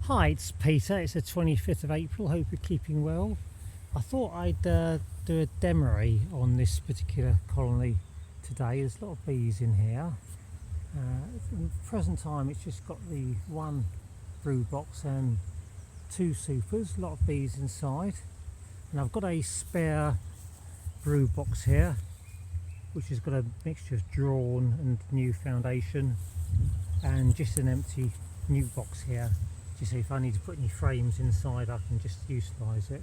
Hi, it's Peter. It's the 25th of April. Hope you're keeping well. I thought I'd do a Demaree on this particular colony today. There's a lot of bees in here. At the present time it's just got the one brood box and two supers. A lot of bees inside. And I've got a spare brood box here which has got a mixture of drawn and new foundation, and just an empty new box here. Just so if I need to put any frames inside I can just utilise it.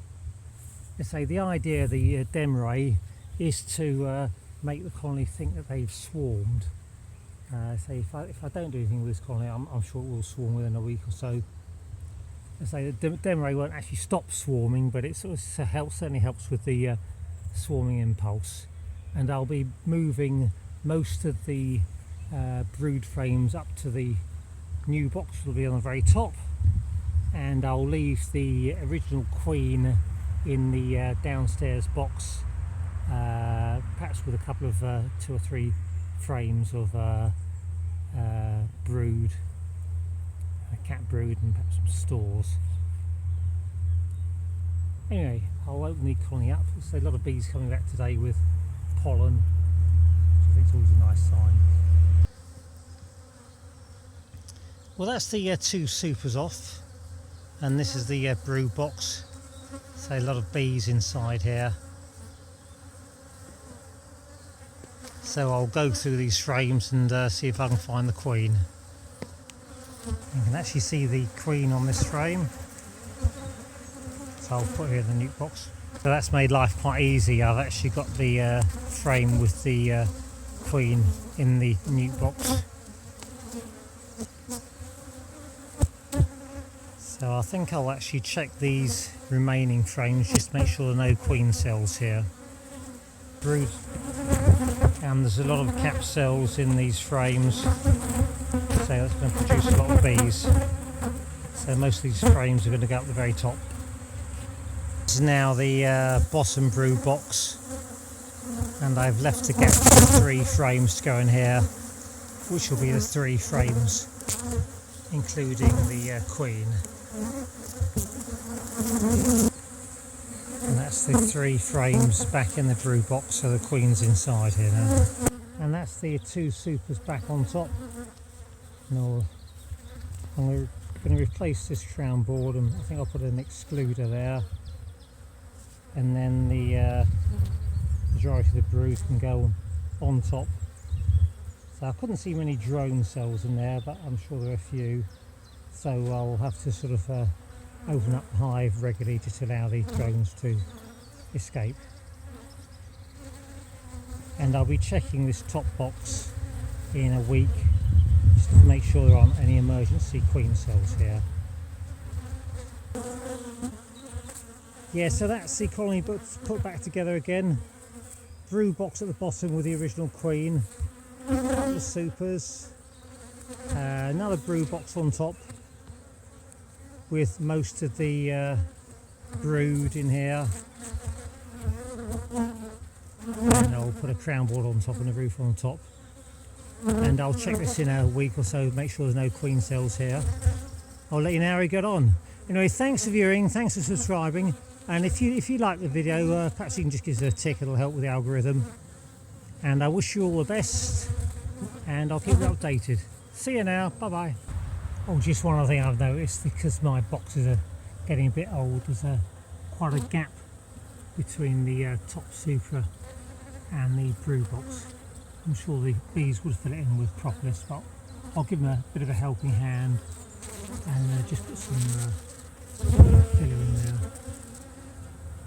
I say the idea of the Demaree is to make the colony think that they've swarmed. Say if I don't do anything with this colony, I'm sure it will swarm within a week or so. I say the Demaree won't actually stop swarming, but it sort of certainly helps with the swarming impulse. And I'll be moving most of the brood frames up to the new box, will be on the very top, and I'll leave the original queen in the downstairs box, perhaps with a couple of 2 or 3 frames of brood, cat brood, and perhaps some stores. Anyway, I'll open the colony up. There's a lot of bees coming back today with pollen, which I think is always a nice sign. Well, that's the 2 supers off, and this is the brood box. So a lot of bees inside here. So I'll go through these frames and see if I can find the queen. You can actually see the queen on this frame. So I'll put her in the nuke box. So that's made life quite easy. I've actually got the frame with the queen in the nuke box. So I think I'll actually check these remaining frames just to make sure there are no queen cells here. Brood, and there's a lot of cap cells in these frames, so that's going to produce a lot of bees. So most of these frames are going to go up the very top. This is now the bottom brood box, and I've left a gap for 3 frames to go in here, which will be the 3 frames including the queen. And that's the 3 frames back in the brood box, so the queen's inside here now. And that's the 2 supers back on top. No, I'm going to replace this crown board, and I think I'll put an excluder there. And then the majority of the brood can go on top. So I couldn't see many drone cells in there, but I'm sure there are a few. So I'll have to sort of open up the hive regularly just to allow the drones to escape. And I'll be checking this top box in a week just to make sure there aren't any emergency queen cells here. Yeah, so that's the colony put back together again. Brood box at the bottom with the original queen, a couple of supers, another brood box on top with most of the brood in here, and I'll put a crown board on top and a roof on top, and I'll check this in a week or so, make sure there's no queen cells here. I'll let you know how we get on. Anyway, thanks for viewing, thanks for subscribing, and if you like the video, perhaps you can just give us a tick, it'll help with the algorithm. And I wish you all the best, and I'll keep you updated. See you now, bye bye. Oh, just one other thing I've noticed, because my boxes are getting a bit old, there's quite a gap between the top super and the brood box. I'm sure the bees would fill it in with propolis, but I'll give them a bit of a helping hand and just put some filler in there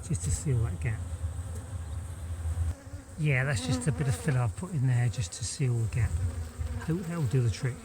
just to seal that gap. Yeah, that's just a bit of filler I've put in there just to seal the gap. Hope that will do the trick.